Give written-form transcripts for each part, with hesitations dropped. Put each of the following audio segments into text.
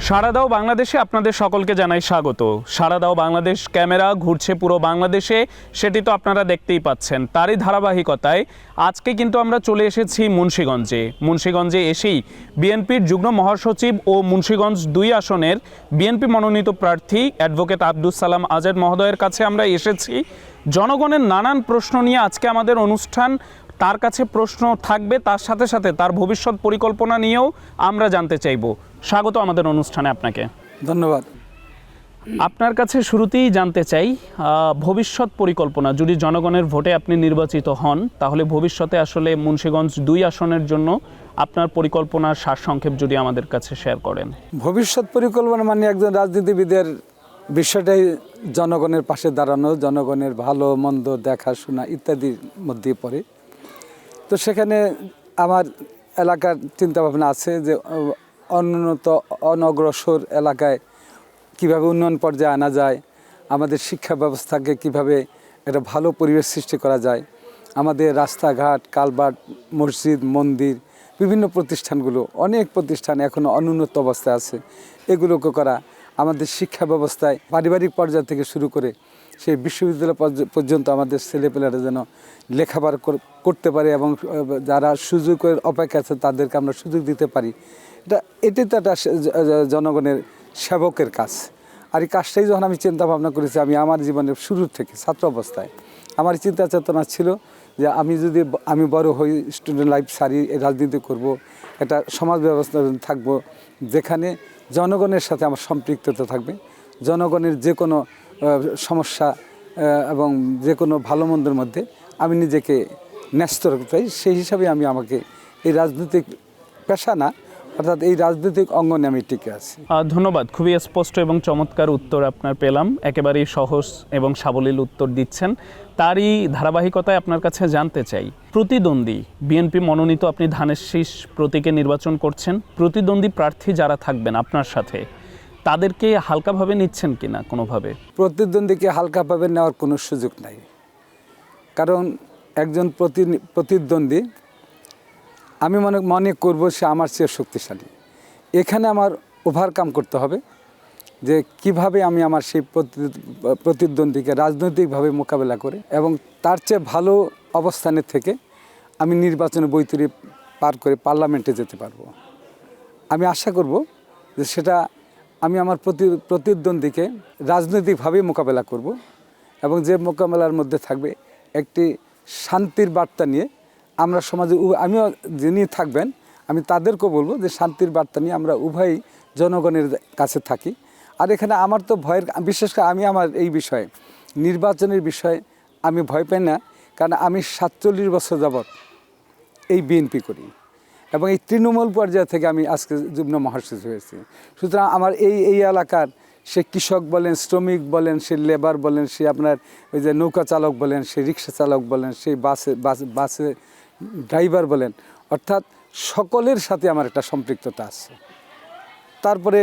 সারা দাও বাংলাদেশে আপনাদের সকলকে জানাই স্বাগত। সারা দাও বাংলাদেশ ক্যামেরা ঘুরছে পুরো বাংলাদেশে, সেটি তো আপনারা দেখতেই পাচ্ছেন। তারই ধারাবাহিকতায় আজকে কিন্তু আমরা চলে এসেছি মুন্সিগঞ্জে এসেই বিএনপির যুগ্ম মহাসচিব ও মুন্সিগঞ্জ 2 আসনের বিএনপি মনোনীত প্রার্থী অ্যাডভোকেট আব্দুস সালাম আজাদ মহোদয়ের কাছে আমরা এসেছি। জনগণের নানান প্রশ্ন নিয়ে আজকে আমাদের অনুষ্ঠান। তার কাছে প্রশ্ন থাকবে, তার সাথে সাথে তার ভবিষ্যৎ পরিকল্পনা নিয়েও আমরা জানতে চাইব। স্বাগত আমাদের অনুষ্ঠানে আপনাকে। ধন্যবাদ। আপনার কাছে শুরুতেই জানতে চাই, ভবিষ্যৎ পরিকল্পনা, যদি জনগণের ভোটে আপনি নির্বাচিত হন তাহলে ভবিষ্যতে আসলে মুন্সিগঞ্জ 2 আসনের জন্য আপনার পরিকল্পনার সারসংক্ষেপ যদি আমাদের কাছে শেয়ার করেন। ভবিষ্যৎ পরিকল্পনা মানে একজন রাজনীতিবিদের বিষয়টাই জনগণের পাশে দাঁড়ানো, জনগণের ভালো মন্দ দেখাশোনা ইত্যাদির মধ্যে পড়ে। তো সেখানে আমার এলাকার চিন্তাভাবনা আছে যে অনগ্রসর এলাকায় কিভাবে উন্নয়ন পর্যায়ে আনা যায়, আমাদের শিক্ষা ব্যবস্থাকে কিভাবে একটা ভালো পরিবেশ সৃষ্টি করা যায়, আমাদের রাস্তাঘাট, কালভার্ট, মসজিদ, মন্দির, বিভিন্ন প্রতিষ্ঠানগুলো, অনেক প্রতিষ্ঠান এখনও অনুন্নত অবস্থায় আছে, এগুলোকে করা, আমাদের শিক্ষা ব্যবস্থায় পারিবারিক পর্যায় থেকে শুরু করে সেই বিশ্ববিদ্যালয় পর্যন্ত আমাদের ছেলেপেলেরা যেন লেখাপড়া করতে পারে এবং যারা সুযোগের অপেক্ষা আছে তাদেরকে আমরা সুযোগ দিতে পারি। এটাই তো একটা জনগণের সেবকের কাজ। আর এই কাজটাই যখন আমি চিন্তা ভাবনা করেছি, আমি আমার জীবনের শুরুর থেকে ছাত্র অবস্থায় আমার চিন্তা চেতনা ছিল যে আমি বড় হই, স্টুডেন্ট লাইফ সারি, রাজনীতি করব, একটা সমাজ ব্যবস্থা থাকবো যেখানে জনগণের সাথে আমার সম্পৃক্ততা থাকবে, জনগণের যে কোনো সমস্যা এবং যে কোনো ভালো মন্দের মধ্যে আমি নিজেকে ন্যস্ত রাখতে চাই। সেই হিসাবে আমি আমাকে এই রাজনৈতিক পেশা না, অর্থাৎ এই রাজনৈতিক অঙ্গনে আমি টিকে আছি। ধন্যবাদ। খুবই স্পষ্ট এবং চমৎকার উত্তর আপনার পেলাম, একেবারেই সহজ এবং সাবলীল উত্তর দিচ্ছেন। তারই ধারাবাহিকতায় আপনার কাছে জানতে চাই, প্রতিদ্বন্দ্বী বিএনপি মনোনীত, আপনি ধানের শীষ প্রতীকে নির্বাচন করছেন, প্রতিদ্বন্দ্বী প্রার্থী যারা থাকবেন আপনার সাথে তাদেরকে হালকাভাবে নিচ্ছেন কিনা কোনোভাবে? প্রতিদ্বন্দ্বীকে হালকাভাবে নেওয়ার কোনো সুযোগ নাই, কারণ একজন প্রতিদ্বন্দ্বী আমি মনে করব সে আমার চেয়ে শক্তিশালী। এখানে আমার ওভারকাম করতে হবে যে কিভাবে আমি আমার সেই প্রতিদ্বন্দ্বীকে রাজনৈতিকভাবে মোকাবেলা করে এবং তার চেয়ে ভালো অবস্থানে থেকে আমি নির্বাচনে বৈতরী পার করে পার্লামেন্টে যেতে পারবো। আমি আশা করব যে সেটা আমি আমার প্রতিদ্বন্দ্বীকে রাজনৈতিকভাবে মোকাবেলা করব এবং যে মোকাবেলার মধ্যে থাকবে একটি শান্তির বার্তা নিয়ে আমরা সমাজে, আমিও যিনি থাকবেন আমি তাদেরকেও বলবো যে শান্তির বার্তা নিয়ে আমরা উভয়ই জনগণের কাছে থাকি। আর এখানে আমার তো ভয়ের, বিশেষ করে আমি আমার এই বিষয়ে নির্বাচনের বিষয়ে আমি ভয় পাই না, কারণ আমি 47 বছর যাবৎ এই বিএনপি করি এবং এই তৃণমূল পর্যায় থেকে আমি আজকে যুগ্ম মহাসচিব হয়েছি। সুতরাং আমার এই এলাকার সে কৃষক বলেন, শ্রমিক বলেন, সে লেবার বলেন, সে আপনার ওই যে নৌকা চালক বলেন, সে রিক্সা চালক বলেন, সেই বাসে ড্রাইভার বলেন, অর্থাৎ সকলের সাথে আমার একটা সম্পৃক্ততা আছে। তারপরে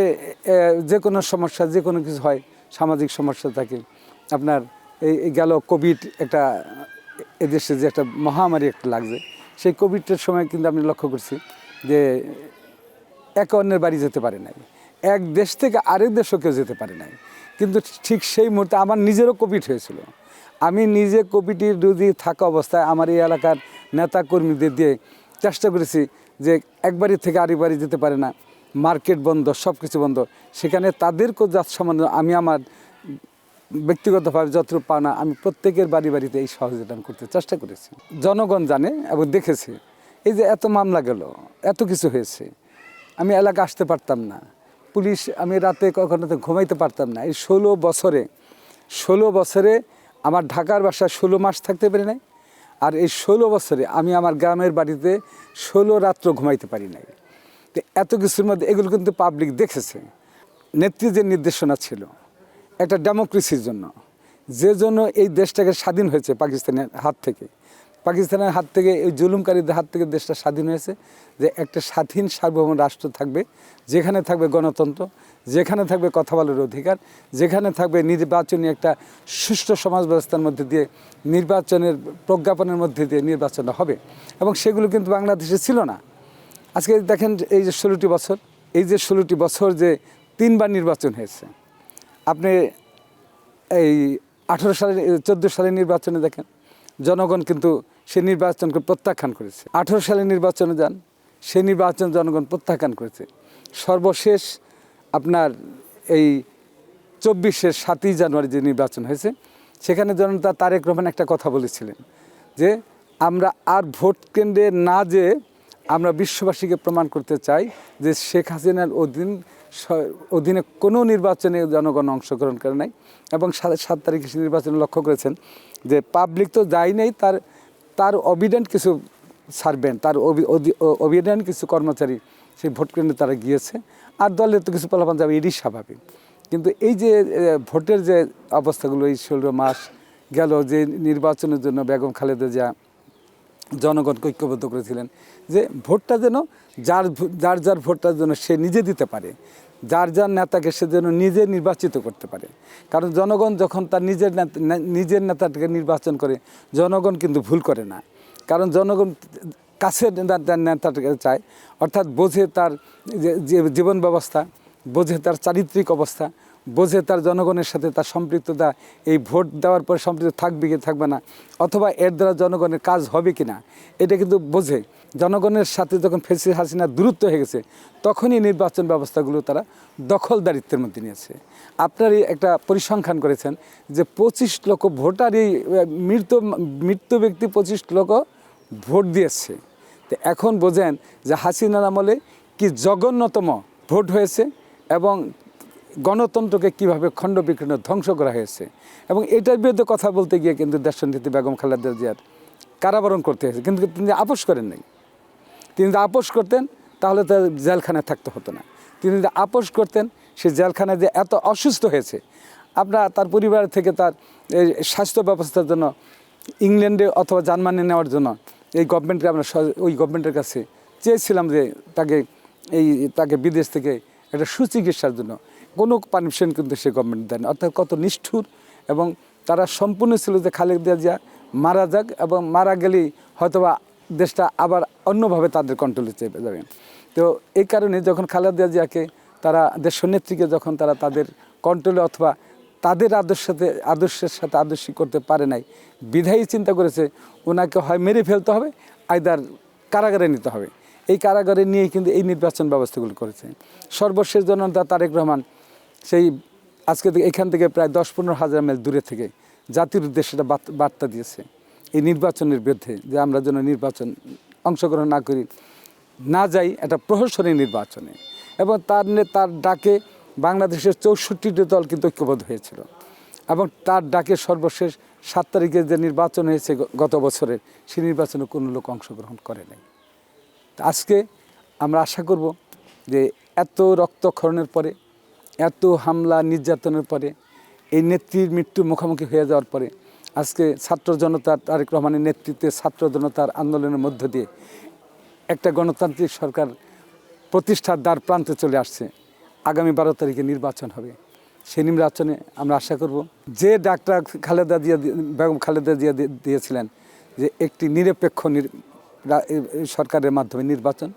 যে কোনো সমস্যা, যে কোনো কিছু হয়, সামাজিক সমস্যা থাকে, আপনার এই গেল কোভিড, একটা এদেশে যে একটা মহামারী একটা লাগছে, সেই কোভিডের সময় কিন্তু আমি লক্ষ্য করছি যে একে অন্যের বাড়ি যেতে পারে নাই, এক দেশ থেকে আরেক দেশও কেউ যেতে পারে নাই। কিন্তু ঠিক সেই মুহূর্তে আমার নিজেরও কোভিড হয়েছিল। আমি নিজে কোভিডের রোগী থাকা অবস্থায় আমার এই এলাকার নেতা কর্মীদের দিয়ে চেষ্টা করেছি যে এক বাড়ি থেকে আরেক বাড়ি যেতে পারে না, মার্কেট বন্ধ, সব কিছু বন্ধ, সেখানে তাদেরকেও যা সম্বন্ধে আমি আমার ব্যক্তিগতভাবে যতটুকু পাওনা আমি প্রত্যেকের বাড়িতে এই সহযোগিতা করতে চেষ্টা করেছি। জনগণ জানে এবং দেখেছে, এই যে এত মামলা গেল, এত কিছু হয়েছে, আমি এলাকা আসতে পারতাম না, পুলিশ, আমি রাতে কখনো ঘুমাইতে পারতাম না। এই 16 বছরে আমার ঢাকার বাসায় 16 মাস থাকতে পারি নাই, আর এই 16 বছরে আমি আমার গ্রামের বাড়িতে 16 রাত্র ঘুমাইতে পারি নাই। তো এত কিছুর মধ্যে এগুলো কিন্তু পাবলিক দেখেছে। নেতৃত্বের নির্দেশনা ছিল একটা ডেমোক্রেসির জন্য, যে জন্য এই দেশটাকে স্বাধীন হয়েছে পাকিস্তানের হাত থেকে, এই জুলুমকারীদের হাত থেকে দেশটা স্বাধীন হয়েছে, যে একটা স্বাধীন সার্বভৌম রাষ্ট্র থাকবে, যেখানে থাকবে গণতন্ত্র, যেখানে থাকবে কথা বলার অধিকার, যেখানে থাকবে নির্বাচনী একটা সুষ্ঠু সমাজ ব্যবস্থার মধ্যে দিয়ে, নির্বাচনের প্রজ্ঞাপনের মধ্যে দিয়ে নির্বাচনটা হবে। এবং সেগুলো কিন্তু বাংলাদেশে ছিল না। আজকে দেখেন এই যে 16টি বছর যে 3বার নির্বাচন হয়েছে। আপনি এই 14 সালের নির্বাচনে দেখেন জনগণ কিন্তু সে নির্বাচনকে প্রত্যাখ্যান করেছে। 18 সালের নির্বাচনে যান, সেই নির্বাচন জনগণ প্রত্যাখ্যান করেছে। সর্বশেষ আপনার এই 24-এর 7ই জানুয়ারি যে নির্বাচন হয়েছে, সেখানে জনতা তারেক রহমান একটা কথা বলেছিলেন যে আমরা আর ভোট কেন্দ্রে না যেয়ে আমরা বিশ্ববাসীকে প্রমাণ করতে চাই যে শেখ হাসিনার অধীনে কোনো নির্বাচনে জনগণ অংশগ্রহণ করে নাই। এবং 7 তারিখে সে নির্বাচনে লক্ষ্য করেছেন যে পাবলিক তো যায় নাই, তার অবিডেন্ট কিছু সার্ভেন্ট, তার অবিডেন্ট কিছু কর্মচারী সেই ভোট কেন্দ্রে তারা গিয়েছে, আর দলের তো কিছু ফলাফল যাবে, এটাই স্বাভাবিক। কিন্তু এই যে ভোটের যে অবস্থাগুলো, এই 16 মাস গেল যে নির্বাচনের জন্য বেগম খালেদা জিয়া জনগণকে ঐক্যবদ্ধ করেছিলেন যে ভোটটা যেন যার ভোটটার জন্য সে নিজে দিতে পারে, যার নেতাকে সে যেন নিজে নির্বাচিত করতে পারে। কারণ জনগণ যখন তার নিজের নেতাটাকে নির্বাচন করে, জনগণ কিন্তু ভুল করে না। কারণ জনগণ কাছের নেতাটাকে চায়, অর্থাৎ বোঝে তার যে জীবন ব্যবস্থা, বোঝে তার চারিত্রিক অবস্থা, বোঝে তার জনগণের সাথে তার সম্পৃক্ততা, এই ভোট দেওয়ার পর সম্পৃক্ত থাকবে কি থাকবে না, অথবা এর দ্বারা জনগণের কাজ হবে কি না, এটা কিন্তু বোঝে। জনগণের সাথে যখন ফ্যাসিস্ট হাসিনার দূরত্ব হয়ে গেছে, তখনই নির্বাচন ব্যবস্থাগুলো তারা দখলদারিত্বের মধ্যে নিয়েছে। আপনারই একটা পরিসংখ্যান করেছেন যে 25 লক্ষ ভোটারই মৃত ব্যক্তি 25 লক্ষ ভোট দিয়েছে। তো এখন বোঝেন যে হাসিনার আমলে কি জঘন্যতম ভোট হয়েছে এবং গণতন্ত্রকে কীভাবে খণ্ড বিখণ্ড ধ্বংস করা হয়েছে। এবং এটার বিরুদ্ধে কথা বলতে গিয়ে কিন্তু দেশনেত্রী বেগম খালেদা জিয়ার কারাবরণ করতে হয়েছে, কিন্তু তিনি আপোষ করেন নাই। তিনি যদি আপোষ করতেন তাহলে তার জেলখানায় থাকতে হতো না। তিনি যদি আপোষ করতেন, সে জেলখানায় যে এত অসুস্থ হয়েছে, আমরা তার পরিবার থেকে তার স্বাস্থ্য ব্যবস্থার জন্য ইংল্যান্ডে অথবা জার্মানি নেওয়ার জন্য এই গভর্নমেন্টকে আমরা ওই গভর্নমেন্টের কাছে চেয়েছিলাম যে তাকে বিদেশ থেকে একটা সুচিকিৎসার জন্য কোনো পারমিশন কিন্তু সে গভর্নমেন্ট দেন। অর্থাৎ কত নিষ্ঠুর, এবং তারা সম্পূর্ণ ছিল যে খালেদা জিয়া মারা যাক, এবং মারা গেলেই হয়তোবা দেশটা আবার অন্যভাবে তাদের কন্ট্রোলে চেপে যাবে। তো এই কারণে যখন খালেদা জিয়াকে তারা দেশনেত্রীকে যখন তারা তাদের কন্ট্রোলে অথবা তাদের আদর্শের সাথে আদর্শী করতে পারে নাই, বিধায়ী চিন্তা করেছে ওনাকে হয় মেরে ফেলতে হবে, আইদার কারাগারে নিতে হবে। এই কারাগারে নিয়েই কিন্তু এই নির্বাচন ব্যবস্থাগুলো করেছে। সর্বশেষ জনতা তারেক রহমান সেই আজকে এখান থেকে প্রায় 10-15 হাজার মাইল দূরে থেকে জাতির উদ্দেশ্যে একটা বার্তা দিয়েছে এই নির্বাচনের বিরুদ্ধে, যে আমরা যেন অংশগ্রহণ না যাই একটা প্রহসনী নির্বাচনে। এবং তার ডাকে বাংলাদেশের 64টি দল কিন্তু ঐক্যবদ্ধ হয়েছিল, এবং তার ডাকে সর্বশেষ 7 তারিখে যে নির্বাচন হয়েছে গত বছরের, সেই নির্বাচনে কোনো লোক অংশগ্রহণ করে নাই। আজকে আমরা আশা করব যে এত রক্তক্ষরণের পরে, এত হামলা নির্যাতনের পরে, এই নেত্রীর মৃত্যুর মুখোমুখি হয়ে যাওয়ার পরে, আজকে ছাত্র জনতা তারেক রহমানের নেতৃত্বে ছাত্র জনতার আন্দোলনের মধ্য দিয়ে একটা গণতান্ত্রিক সরকার প্রতিষ্ঠার দ্বার প্রান্তে চলে আসছে। আগামী 12 তারিখে নির্বাচন হবে। সেই নির্বাচনে আমরা আশা করব যে ডাক্তার বেগম খালেদা জিয়া দিয়েছিলেন যে একটি নিরপেক্ষ সরকারের মাধ্যমে নির্বাচন,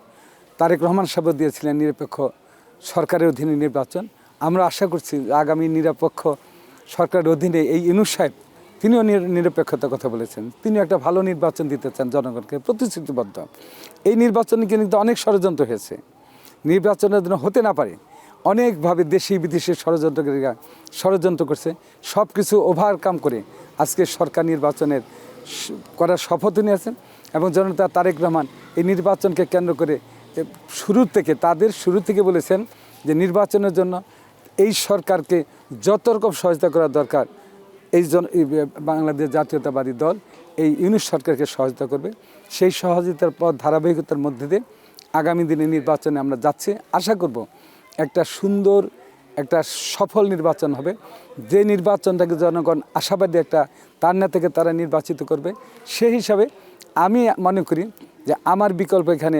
তারেক রহমান সাহেব দিয়েছিলেন নিরপেক্ষ সরকারের অধীনে নির্বাচন। আমরা আশা করছি আগামী নিরপেক্ষ সরকারের অধীনে এই ইউনূস সাহেব, তিনিও নিরপেক্ষতার কথা বলেছেন, তিনিও একটা ভালো নির্বাচন দিতে চান, জনগণকে প্রতিশ্রুতিবদ্ধ। এই নির্বাচনে কিন্তু অনেক ষড়যন্ত্র হয়েছে, নির্বাচনের জন্য হতে না পারে অনেকভাবে দেশি বিদেশি ষড়যন্ত্রকারীরা ষড়যন্ত্র করছে। সব কিছু ওভারকাম করে আজকে সরকার নির্বাচনের করার শপথ নিয়েছেন। এবং জনতা তারেক রহমান এই নির্বাচনকে কেন্দ্র করে শুরু থেকে বলেছেন যে নির্বাচনের জন্য এই সরকারকে যত রকম সহায়তা করা দরকার, এই বাংলাদেশ জাতীয়তাবাদী দল এই ইউনূস সরকারকে সহায়তা করবে। সেই সহযোগিতার পর ধারাবাহিকতার মধ্যে দিয়ে আগামী দিনে নির্বাচনে আমরা যাচ্ছি। আশা করব একটা সুন্দর, একটা সফল নির্বাচন হবে, যে নির্বাচনটাকে জনগণ আশাবাদী একটা তার নেতাকে তারা নির্বাচিত করবে। সেই হিসাবে আমি মনে করি যে আমার বিকল্প এখানে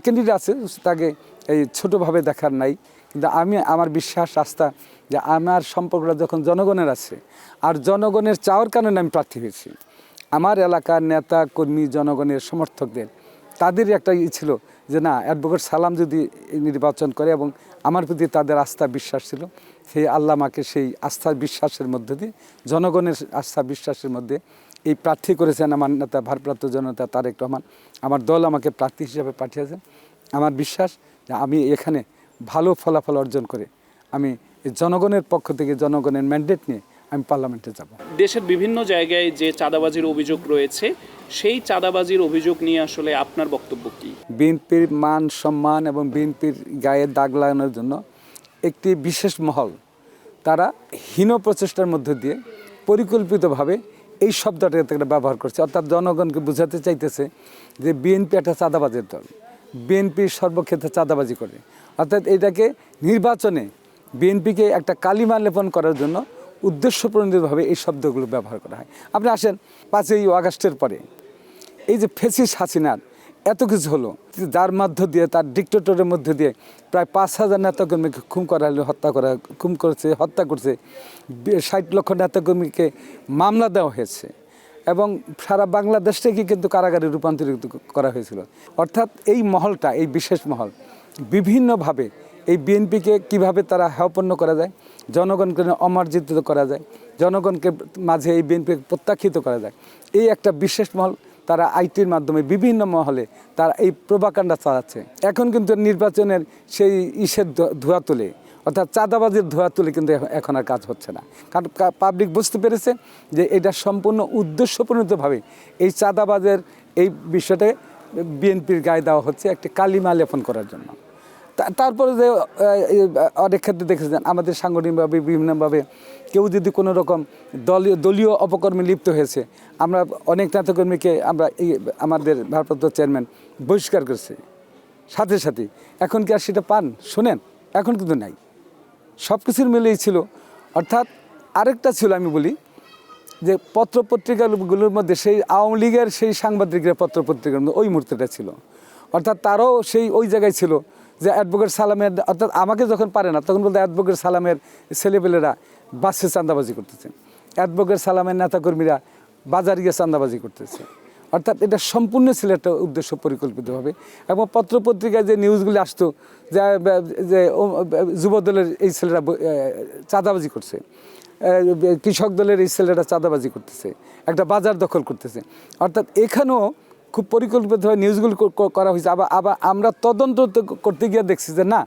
ক্যান্ডিডেট আছে, তাকে এই ছোটোভাবে দেখার নাই, কিন্তু আমার বিশ্বাস আস্থা যে আমার সম্পর্কটা যখন জনগণের আছে, আর জনগণের চাওয়ার কারণে আমি প্রার্থী হয়েছি। আমার এলাকার নেতা কর্মী, জনগণের সমর্থকদের তাদের একটা ছিল যে না, অ্যাডভোকেট সালাম যদি নির্বাচন করে এবং আমার প্রতি তাদের আস্থা বিশ্বাস ছিল, সেই আল্লাহ আমাকে সেই আস্থা বিশ্বাসের মধ্যে দিয়ে, জনগণের আস্থা বিশ্বাসের মধ্যে এই প্রার্থী করেছেন আমার নেতা ভারপ্রাপ্ত জননেতা তারেক রহমান। আমার দল আমাকে প্রার্থী হিসাবে পাঠিয়েছেন। আমার বিশ্বাস যে আমি এখানে ভালো ফলাফল অর্জন করে আমি জনগণের পক্ষ থেকে জনগণের ম্যান্ডেট নিয়ে আমি পার্লামেন্টে যাব। দেশের বিভিন্ন জায়গায় যে চাঁদাবাজির অভিযোগ রয়েছে, সেই চাঁদাবাজির অভিযোগ নিয়ে আসলে আপনার বক্তব্য কি? বিএনপির মান সম্মান এবং বিএনপির গায়ে দাগ লাগানোর জন্য একটি বিশেষ মহল তারা হীন প্রচেষ্টার মধ্য দিয়ে পরিকল্পিতভাবে এই শব্দটা ব্যবহার করছে, অর্থাৎ জনগণকে বোঝাতে চাইতেছে যে বিএনপি একটা চাঁদাবাজের দল, বিএনপি সর্বক্ষেত্রে চাঁদাবাজি করে। অর্থাৎ এটাকে নির্বাচনে বিএনপিকে একটা কালিমা লেপন করার জন্য উদ্দেশ্যপ্রণোদিতভাবে এই শব্দগুলো ব্যবহার করা হয়। আপনি আসেন 5ই আগস্টের পরে এই যে ফ্যাসিস্ট হাসিনার এত কিছু হলো, যার মধ্য দিয়ে তার ডিক্টেটরের মধ্যে দিয়ে প্রায় 5,000 নেতাকর্মীকে হত্যা করছে 60 লক্ষ নেতাকর্মীকে মামলা দেওয়া হয়েছে এবং সারা বাংলাদেশ থেকে কিন্তু কারাগারে রূপান্তরিত করা হয়েছিল। অর্থাৎ এই মহলটা, এই বিশেষ মহল বিভিন্নভাবে এই বিএনপিকে কিভাবে তারা হেয়পন্ন করা যায়, জনগণকে অমার্জিত করা যায়, জনগণকে মাঝে এই বিএনপিকে প্রত্যাখ্যিত করা যায়, এই একটা বিশেষ মহল তারা আইটির মাধ্যমে বিভিন্ন মহলে তারা এই প্রোপাগান্ডা চালাচ্ছে। এখন কিন্তু নির্বাচনের সেই ধোঁয়া তুলে, অর্থাৎ চাঁদাবাজির ধোঁয়া তুলে কিন্তু এখন আর কাজ হচ্ছে না, কারণ পাবলিক বুঝতে পেরেছে যে এটা সম্পূর্ণ উদ্দেশ্যপ্রণোদিতভাবে এই চাঁদাবাজের এই বিষয়টা বিএনপির গায়ে দেওয়া হচ্ছে একটি কালিমা লেপন করার জন্য। তারপরে যে অনেক ক্ষেত্রে দেখেছেন আমাদের সাংগঠনিকভাবে বিভিন্নভাবে কেউ যদি কোনো রকম দলীয় অপকর্মে লিপ্ত হয়েছে, আমরা অনেক নেতাকর্মীকে আমরা আমাদের ভারপ্রাপ্ত চেয়ারম্যান বহিষ্কার করছে সাথে সাথে। এখন কি আর সেটা পান শোনেন? এখন কিন্তু নাই, সব কিছুর মিলেই ছিল। অর্থাৎ আরেকটা ছিল, আমি বলি যে পত্রপত্রিকাগুলোর মধ্যে সেই আওয়ামী লীগের সেই সাংবাদিকরা পত্রপত্রিকার মধ্যে ওই মুহূর্তটা ছিল, অর্থাৎ তারাও সেই ওই জায়গায় ছিল যে অ্যাডভোকেট সালামের, অর্থাৎ আমাকে যখন পারে না তখন বলতে অ্যাডভোকেট সালামের ছেলেপেলেরা বাসে চাঁদাবাজি করতেছে, অ্যাডভোকেট সালামের নেতাকর্মীরা বাজার গিয়ে চাঁদাবাজি করতেছে। অর্থাৎ এটা সম্পূর্ণ ছিল একটা উদ্দেশ্য পরিকল্পিতভাবে। এবং পত্রপত্রিকায় যে নিউজগুলি আসতো যে যুবদলের এই ছেলেরা চাঁদাবাজি করছে, কৃষক দলের এই ছেলেরা চাঁদাবাজি করতেছে, একটা বাজার দখল করতেছে, অর্থাৎ এখানেও খুব পরিকল্পিতভাবে নিউজগুলো করা হয়েছে। আবার আমরা তদন্ত করতে গিয়ে দেখছি যে না,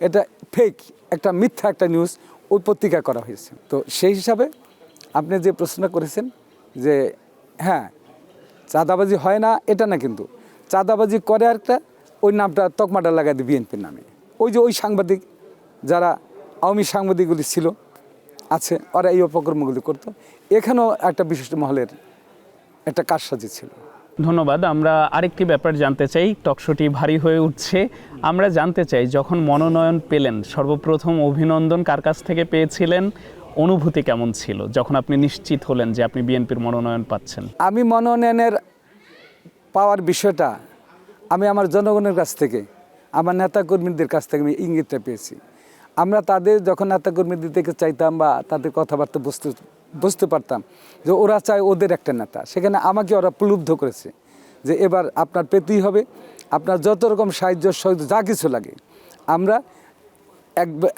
এটা ফেক, একটা মিথ্যা একটা নিউজ ওই পত্রিকায় করা হয়েছে। তো সেই হিসাবে আপনি যে প্রশ্ন করেছেন যে হ্যাঁ চাঁদাবাজি হয় না, এটা না, কিন্তু চাঁদাবাজি করে একটা ওই নামটা তকমাটা লাগাই দিই বিএনপির নামে। ওই যে ওই সাংবাদিক যারা আওয়ামী সাংবাদিকগুলি ছিল আছে, ওরা এই অপকর্মগুলি করতো। এখানেও একটা বিশিষ্ট মহলের একটা কারসাজি ছিল। ধন্যবাদ। আমরা আরেকটি ব্যাপার জানতে চাই, টকশোটি ভারী হয়ে উঠছে। আমরা জানতে চাই, যখন মনোনয়ন পেলেন সর্বপ্রথম অভিনন্দন কার কাছ থেকে পেয়েছিলেন, অনুভূতি কেমন ছিল যখন আপনি নিশ্চিত হলেন যে আপনি বিএনপির মনোনয়ন পাচ্ছেন? আমি মনোনয়নের পাওয়ার বিষয়টা আমি আমার জনগণের কাছ থেকে, আমার নেতাকর্মীদের কাছ থেকে আমি ইঙ্গিতটা পেয়েছি। আমরা তাদের যখন নেতাকর্মীদের থেকে চাইতাম বা তাদের কথাবার্তা বুঝতে পারতাম যে ওরা চায় ওদের একটা নেতা, সেখানে আমাকে ওরা প্রলুব্ধ করেছে যে এবার আপনার পেতেই হবে, আপনার যত রকম সাহায্য যা কিছু লাগে আমরা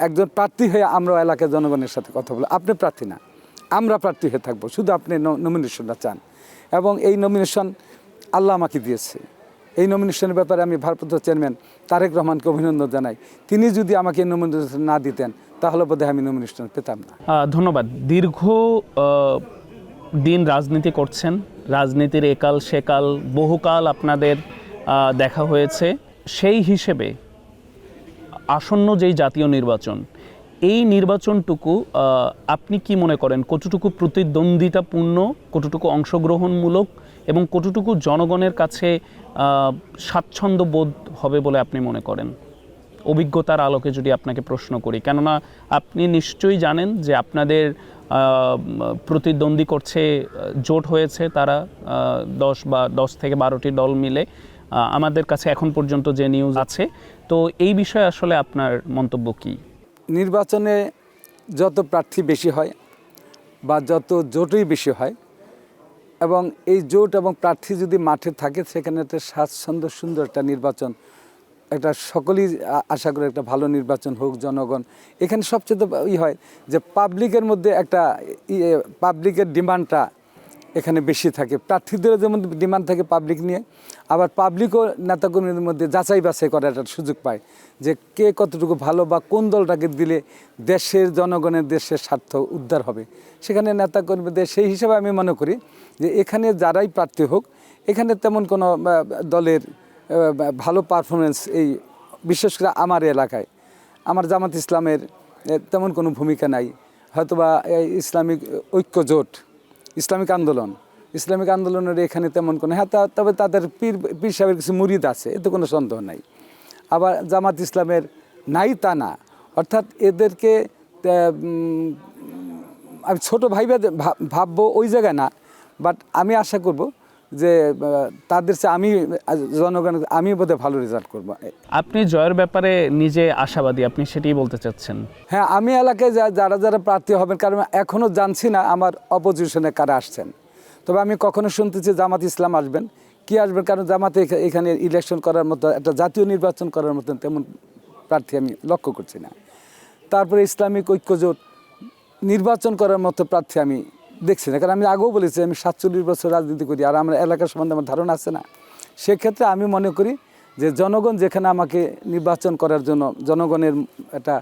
একজন প্রার্থী হয়ে আমরা এলাকার জনগণের সাথে কথা বলি। আপনি প্রার্থী না, আমরা প্রার্থী হয়ে থাকবো, শুধু আপনি নমিনেশনটা চান। এবং এই নমিনেশন আল্লাহ আমাকে দিয়েছে। এই নমিনেশনের ব্যাপারে আমি ভারপ্রাপ্ত চেয়ারম্যান তারেক রহমানকে অভিনন্দন জানাই। তিনি যদি আমাকে নমিনেশন না দিতেন তাহলে বোধহয় আমি নমিনেশন পেতাম না। ধন্যবাদ। দীর্ঘ দিন রাজনীতি করছেন, রাজনীতির একাল সেকাল বহুকাল আপনাদের দেখা হয়েছে। সেই হিসেবে আসন্ন যেই জাতীয় নির্বাচন, এই নির্বাচনটুকু আপনি কি মনে করেন কতটুকু প্রতিদ্বন্দ্বিতাপূর্ণ, কতটুকু অংশগ্রহণমূলক এবং কতটুকু জনগণের কাছে স্বাচ্ছন্দ্য বোধ হবে বলে আপনি মনে করেন? অভিজ্ঞতার আলোকে যদি আপনাকে প্রশ্ন করি, কেননা আপনি নিশ্চয়ই জানেন যে আপনাদের প্রতিদ্বন্দ্বী করছে, জোট হয়েছে তারা 10 থেকে 12টি দল মিলে, আমাদের কাছে এখন পর্যন্ত যে নিউজ আছে। তো এই বিষয়ে আসলে আপনার মন্তব্য কি? নির্বাচনে যত প্রার্থী বেশি হয় বা যত জোটই বেশি হয় এবং এই জোট এবং প্রার্থী যদি মাঠে থাকে, সেখানে একটা স্বাচ্ছন্দ্য সুন্দর একটা নির্বাচন একটা সকলেই আশা করে একটা ভালো নির্বাচন হোক, জনগণ এখানে সবচেয়ে হয় যে পাবলিকের মধ্যে একটা পাবলিকের ডিমান্ডটা এখানে বেশি থাকে, প্রার্থীদেরও যেমন ডিমান্ড থাকে পাবলিক নিয়ে, আবার পাবলিকও নেতাকর্মীদের মধ্যে যাচাই বাছাই করার একটা সুযোগ পায় যে কে কতটুকু ভালো বা কোন দলটাকে দিলে দেশের জনগণের দেশের স্বার্থ উদ্ধার হবে। সেখানে নেতাকর্মীদের সেই হিসাবে আমি মনে করি যে এখানে যারাই প্রার্থী হোক, এখানে তেমন কোনো দলের ভালো পারফরমেন্স এই বিশেষ করে আমার এলাকায় আমার জামাত ইসলামের তেমন কোনো ভূমিকা নাই, হয়তোবা ইসলামিক ঐক্য জোট, ইসলামিক আন্দোলনের এখানে তেমন কোনো, হ্যাঁ তবে তাদের পীর সাহেবের কিছু মুরিদ আছে, এতে কোনো সন্দেহ নাই। আবার জামাত ইসলামের নাই তা না, অর্থাৎ এদেরকে আমি ছোটো ভাববো ওই জায়গায় না, বাট আমি আশা করব যে তাদের চেয়ে আমি বোধহয় ভালো রেজাল্ট করব। আপনি জয়ের ব্যাপারে নিজে আশাবাদী, আপনি সেটাই বলতে চাচ্ছেন? হ্যাঁ, আমি এলাকায় যারা প্রার্থী হবেন, কারণ এখনও জানছি না আমার অপোজিশনে কারা আসছেন, তবে আমি কখনো শুনতেছি জামাত ইসলাম আসবেন, কি আসবেন, কারণ জামাতে এখানে ইলেকশন করার মতো একটা জাতীয় নির্বাচন করার মতন তেমন প্রার্থী আমি লক্ষ্য করছি না। তারপরে ইসলামিক ঐক্যজোট নির্বাচন করার মতো প্রার্থী আমি দেখছি না, কারণ আমি আগেও বলেছি আমি 47 বছর রাজনীতি করি, আর আমার এলাকার সম্বন্ধে আমার ধারণা আছে না। সেক্ষেত্রে আমি মনে করি যে জনগণ যেখানে আমাকে নির্বাচন করার জন্য জনগণের একটা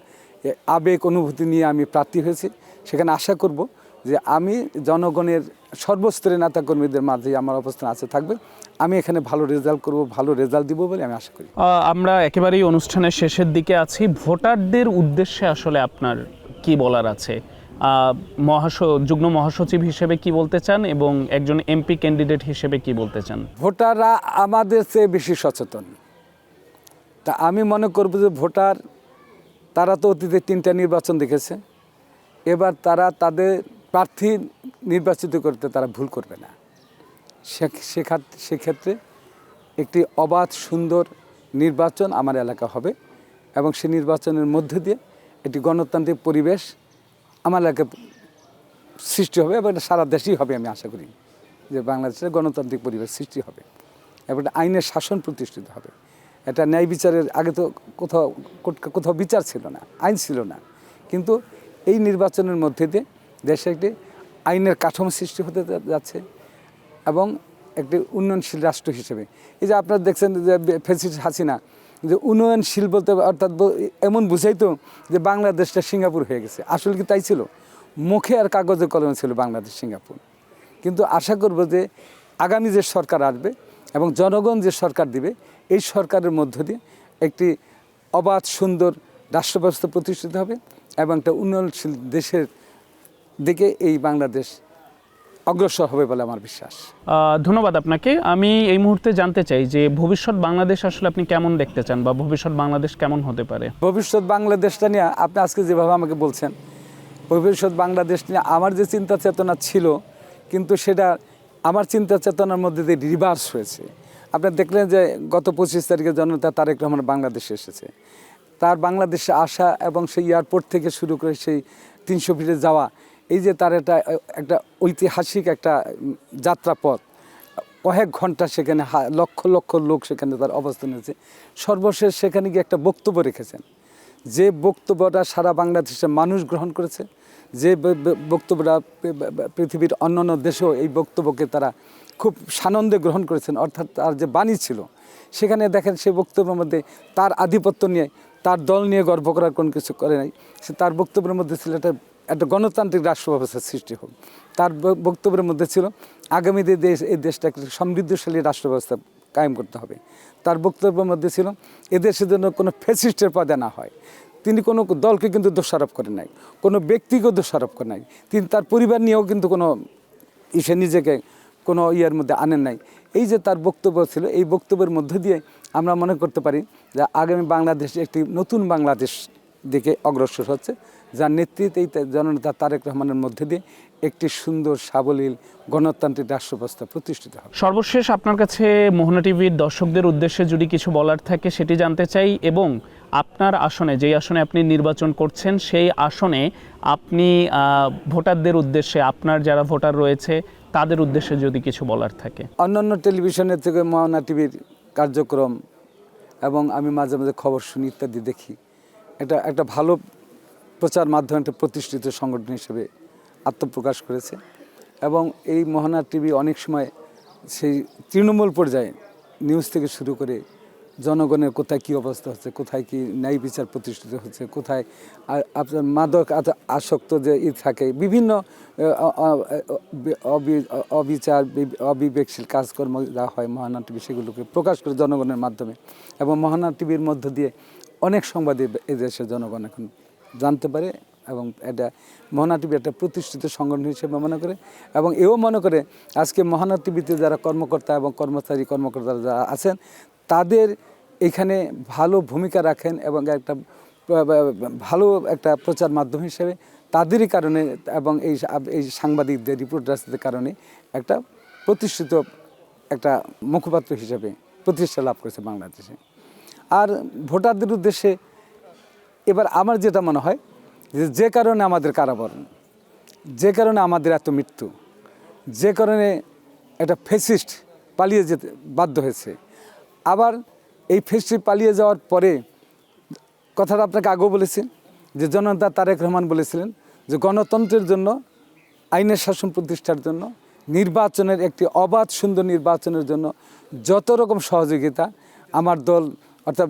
আবেগ অনুভূতি নিয়ে আমি প্রার্থী হয়েছি, সেখানে আশা করব যে আমি জনগণের সর্বস্তরের নেতাকর্মীদের মাঝে আমার অবস্থান আছে থাকবে, আমি এখানে ভালো রেজাল্ট করব, ভালো রেজাল্ট দিব বলে আমি আশা করি। আমরা একেবারেই অনুষ্ঠানের শেষের দিকে আছি। ভোটারদের উদ্দেশ্যে আসলে আপনার কি বলার আছে? যুগ্ম মহাসচিব হিসেবে কি বলতে চান এবং একজন এমপি ক্যান্ডিডেট হিসেবে কি বলতে চান? ভোটাররা আমাদের চেয়ে বেশি সচেতন, তা আমি মনে করব যে ভোটার তারা তো অতীতে 3টা নির্বাচন দেখেছে, এবার তারা তাদের প্রার্থী নির্বাচিত করতে তারা ভুল করবে না। সেক্ষেত্রে একটি অবাধ সুন্দর নির্বাচন আমার এলাকা হবে এবং সেই নির্বাচনের মধ্যে দিয়ে একটি গণতান্ত্রিক পরিবেশ আমার এলাকায় সৃষ্টি হবে এবং এটা সারা দেশেই হবে। আমি আশা করি যে বাংলাদেশের গণতান্ত্রিক পরিবেশ সৃষ্টি হবে এবং আইনের শাসন প্রতিষ্ঠিত হবে। এটা ন্যায় বিচারের আগে তো কোথাও বিচার ছিল না, আইন ছিল না, কিন্তু এই নির্বাচনের মধ্যে দিয়ে দেশে একটি আইনের কাঠামো সৃষ্টি হতে যাচ্ছে এবং একটি উন্নয়নশীল রাষ্ট্র হিসেবে। এই যে আপনারা দেখছেন যে ফ্যাসিস্ট হাসিনা যে উন্নয়নশীল বলতে অর্থাৎ এমন বুঝাইতো যে বাংলাদেশটা সিঙ্গাপুর হয়ে গেছে, আসলে কি তাই ছিল? মুখে আর কাগজে কলমে ছিল বাংলাদেশ সিঙ্গাপুর। কিন্তু আশা করব যে আগামী যে সরকার আসবে এবং জনগণ যে সরকার দিবে, এই সরকারের মধ্য দিয়ে একটি অবাধ সুন্দর রাষ্ট্র ব্যবস্থা প্রতিষ্ঠিত হবে এবং একটা উন্নয়নশীল দেশের দিকে এই বাংলাদেশ অগ্রসর হবে বলে আমার বিশ্বাস। ধন্যবাদ আপনাকে। আমি এই মুহূর্তে জানতে চাই যে ভবিষ্যৎ বাংলাদেশ আসলে আপনি কেমন দেখতে চান বা ভবিষ্যৎ বাংলাদেশ কেমন হতে পারে? ভবিষ্যৎ বাংলাদেশটা নিয়ে আপনি আজকে যেভাবে আমাকে বলছেন, ভবিষ্যৎ বাংলাদেশ নিয়ে আমার যে চিন্তা চেতনা ছিল, কিন্তু সেটা আমার চিন্তা চেতনার মধ্যে দিয়ে রিভার্স হয়েছে। আপনি দেখলেন যে গত 25 তারিখে জনতা তারেক রহমান বাংলাদেশে এসেছে, তার বাংলাদেশে আসা এবং সেই এয়ারপোর্ট থেকে শুরু করে সেই 300 ফিটে যাওয়া, এই যে তার একটা ঐতিহাসিক একটা যাত্রাপথ, কয়েক ঘন্টা সেখানে লক্ষ লক্ষ লোক সেখানে তার অবস্থান হয়েছে। সর্বশেষ সেখানে গিয়ে একটা বক্তব্য রেখেছেন, যে বক্তব্যটা সারা বাংলাদেশের মানুষ গ্রহণ করেছে, যে বক্তব্যটা পৃথিবীর অন্যান্য দেশেও এই বক্তব্যকে তারা খুব সানন্দে গ্রহণ করেছেন। অর্থাৎ তার যে বাণী ছিল, সেখানে দেখেন সেই বক্তব্যের মধ্যে তার আধিপত্য নিয়ে, তার দল নিয়ে গর্ব করার কোনো কিছু করে নাই। সে তার বক্তব্যের মধ্যে ছিল একটা গণতান্ত্রিক রাষ্ট্র ব্যবস্থার সৃষ্টি হোক। তার বক্তব্যের মধ্যে ছিল আগামী এই দেশটা একটা সমৃদ্ধশালী রাষ্ট্র ব্যবস্থা কায়েম করতে হবে। তার বক্তব্যের মধ্যে ছিল এদেশের জন্য কোনো ফ্যাসিস্টের পদে না হয়। তিনি কোনো দলকে কিন্তু দোষারোপ করেন নাই, কোনো ব্যক্তিকেও দোষারোপ করেন নাই, তিনি তার পরিবার নিয়েও কিন্তু কোনো নিজেকে কোনো মধ্যে আনেন নাই। এই যে তার বক্তব্য ছিল, এই বক্তব্যের মধ্যে দিয়ে আমরা মনে করতে পারি যে আগামী বাংলাদেশ একটি নতুন বাংলাদেশ দিকে অগ্রসর হচ্ছে, যার নেতৃত্বেই জননেতা তারেক রহমানের মধ্যে দিয়ে একটি সুন্দর সাবলীল গণতান্ত্রিক রাষ্ট্র ব্যবস্থা প্রতিষ্ঠিত হবে। সর্বশেষ আপনার কাছে মোহনা টিভির দর্শকদের উদ্দেশ্যে যদি কিছু বলার থাকে সেটি জানতে চাই, এবং আপনার আসনে, যেই আসনে আপনি নির্বাচন করছেন, সেই আসনে আপনি ভোটারদের উদ্দেশ্যে, আপনার যারা ভোটার রয়েছে তাদের উদ্দেশ্যে যদি কিছু বলার থাকে। অন্যান্য টেলিভিশনের থেকে মোহনা টিভির কার্যক্রম এবং আমি মাঝে মাঝে খবর শুনি ইত্যাদি দেখি। এটা একটা ভালো প্রচার মাধ্যম, একটা প্রতিষ্ঠিত সংগঠন হিসেবে আত্মপ্রকাশ করেছে। এবং এই মোহনা টিভি অনেক সময় সেই তৃণমূল পর্যায়ে নিউজ থেকে শুরু করে জনগণের কোথায় কী অবস্থা হচ্ছে, কোথায় কি ন্যায় বিচার প্রতিষ্ঠিত হচ্ছে, কোথায় আপনার মাদক আসক্ত যে থাকে, বিভিন্ন অবিচার অবিবেকশীল কাজকর্ম যা হয় মোহনা টিভি সেগুলোকে প্রকাশ করে জনগণের মাধ্যমে। এবং মোহনা টিভির মধ্য দিয়ে অনেক সংবাদই এদেশের জনগণ এখন জানতে পারে এবং এটা মোহনা টিভি একটা প্রতিষ্ঠিত সংগঠন হিসেবে মনে করে। এবং এও মনে করে আজকে মোহনা টিভিতে যারা কর্মকর্তা এবং কর্মকর্তারা যারা আছেন তাদের এখানে ভালো ভূমিকা রাখেন এবং একটা ভালো একটা প্রচার মাধ্যম হিসেবে তাদেরই কারণে এবং এই সাংবাদিকদের রিপোর্টার্সদের কারণে একটা প্রতিষ্ঠিত একটা মুখপাত্র হিসেবে প্রতিষ্ঠা লাভ করেছে বাংলাদেশে। আর ভোটারদের উদ্দেশ্যে এবার আমার যেটা মনে হয় যে কারণে আমাদের কারাবরণ, যে কারণে আমাদের এত মৃত্যু, যে কারণে একটা ফ্যাসিস্ট পালিয়ে যেতে বাধ্য হয়েছে, আবার এই ফ্যাসিস্ট পালিয়ে যাওয়ার পরে কথাটা আপনাকে আগেও বলেছি যে জননেতা তারেক রহমান বলেছিলেন যে গণতন্ত্রের জন্য, আইনের শাসন প্রতিষ্ঠার জন্য, নির্বাচনের একটি অবাধ সুন্দর নির্বাচনের জন্য যত রকম সহযোগিতা আমার দল অর্থাৎ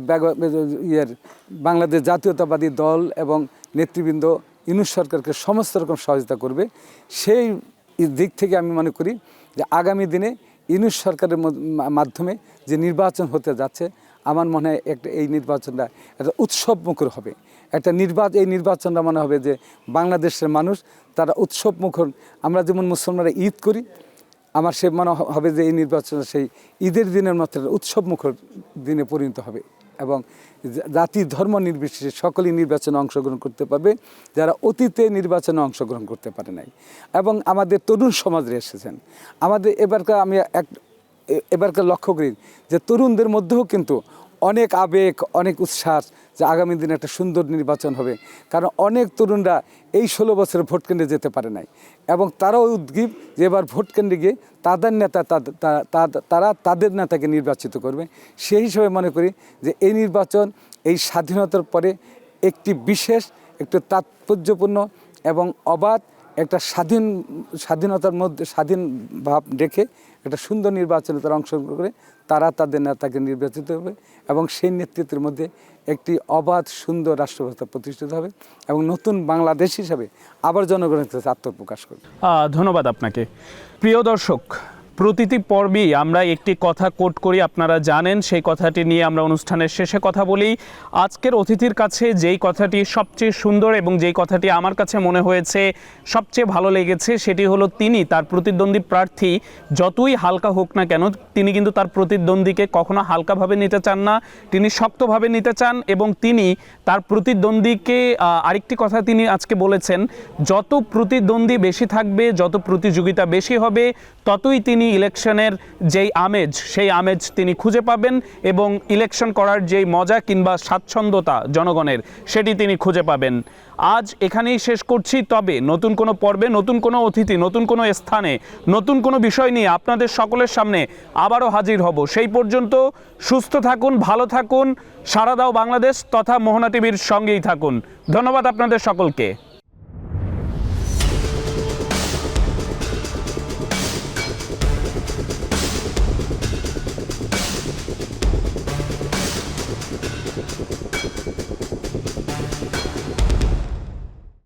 বাংলাদেশ জাতীয়তাবাদী দল এবং নেতৃবৃন্দ ইউনূস সরকারকে সমস্ত রকম সহযোগিতা করবে। সেই দিক থেকে আমি মনে করি যে আগামী দিনে ইউনূস সরকারের মাধ্যমে যে নির্বাচন হতে যাচ্ছে আমার মনে হয় এই নির্বাচনটা একটা উৎসবমুখর হবে। এই নির্বাচনটা মনে হবে যে বাংলাদেশের মানুষ তারা উৎসবমুখর, আমরা যেমন মুসলমানরা ঈদ করি, আমার সে মনে হবে যে এই নির্বাচন সেই ঈদের দিনের মতো উৎসবমুখর দিনে পরিণত হবে এবং জাতি ধর্ম নির্বিশেষে সকলেই নির্বাচনে অংশগ্রহণ করতে পারবে যারা অতীতে নির্বাচনে অংশগ্রহণ করতে পারে নাই। এবং আমাদের তরুণ সমাজে এসেছেন, আমাদের এবারকার লক্ষ্য করি যে তরুণদের মধ্যেও কিন্তু অনেক আবেগ, অনেক উচ্ছ্বাস যে আগামী দিনে একটা সুন্দর নির্বাচন হবে। কারণ অনেক তরুণরা এই 16 বছরে ভোট কেন্দ্রে যেতে পারে নাই এবং তারাও উদ্গ্রীব যে এবার ভোট কেন্দ্রে গিয়ে তাদের নেতা তারা তাদের নেতাকে নির্বাচিত করবে। সেই হিসেবে মনে করি যে এই নির্বাচন এই স্বাধীনতার পরে একটি বিশেষ, একটি তাৎপর্যপূর্ণ এবং অবাধ একটা স্বাধীনতার মধ্যে স্বাধীন ভাব রেখে একটা সুন্দর নির্বাচনে তারা অংশগ্রহণ করে তারা তাদের নেতাকে নির্বাচিত হবে এবং সেই নেতৃত্বের মধ্যে একটি অবাধ সুন্দর রাষ্ট্র ব্যবস্থা প্রতিষ্ঠিত হবে এবং নতুন বাংলাদেশ হিসাবে আবার জনগণের কাছে আত্মপ্রকাশ করবে। ধন্যবাদ আপনাকে। প্রিয় দর্শক, প্রতিটি পর্বেই আমরা একটি কথা কোট করি, আপনারা জানেন। সেই কথাটি নিয়ে আমরা অনুষ্ঠানের শেষে কথা বলি। আজকের অতিথির কাছে যেই কথাটি সবচেয়ে সুন্দর এবং যেই কথাটি আমার কাছে মনে হয়েছে সবচেয়ে ভালো লেগেছে সেটি হলো তিনি তার প্রতিদ্বন্দ্বী প্রার্থী যতই হালকা হোক না কেন তিনি কিন্তু তার প্রতিদ্বন্দ্বীকে কখনো হালকাভাবে নিতে চান না, তিনি শক্তভাবে নিতে চান। এবং তিনি তার প্রতিদ্বন্দ্বীকে আরেকটি কথা তিনি আজকে বলেছেন, যত প্রতিদ্বন্দ্বী বেশি থাকবে, যত প্রতিযোগিতা বেশি হবে, ততই তিনি ইলেকশনের যেই আমেজ সেই আমেজ তিনি খুঁজে পাবেন এবং ইলেকশন করার যেই মজা কিংবা স্বাচ্ছন্দ্যতা জনগণের সেটি তিনি খুঁজে পাবেন। আজ এখানেই শেষ করছি, তবে নতুন কোনো পর্বে, নতুন কোনো অতিথি, নতুন কোনো স্থানে, নতুন কোনো বিষয় নিয়ে আপনাদের সকলের সামনে আবারও হাজির হব। সেই পর্যন্ত সুস্থ থাকুন, ভালো থাকুন, সাড়া দাও বাংলাদেশ তথা মোহনা টিভির সঙ্গেই থাকুন। ধন্যবাদ আপনাদের সকলকে।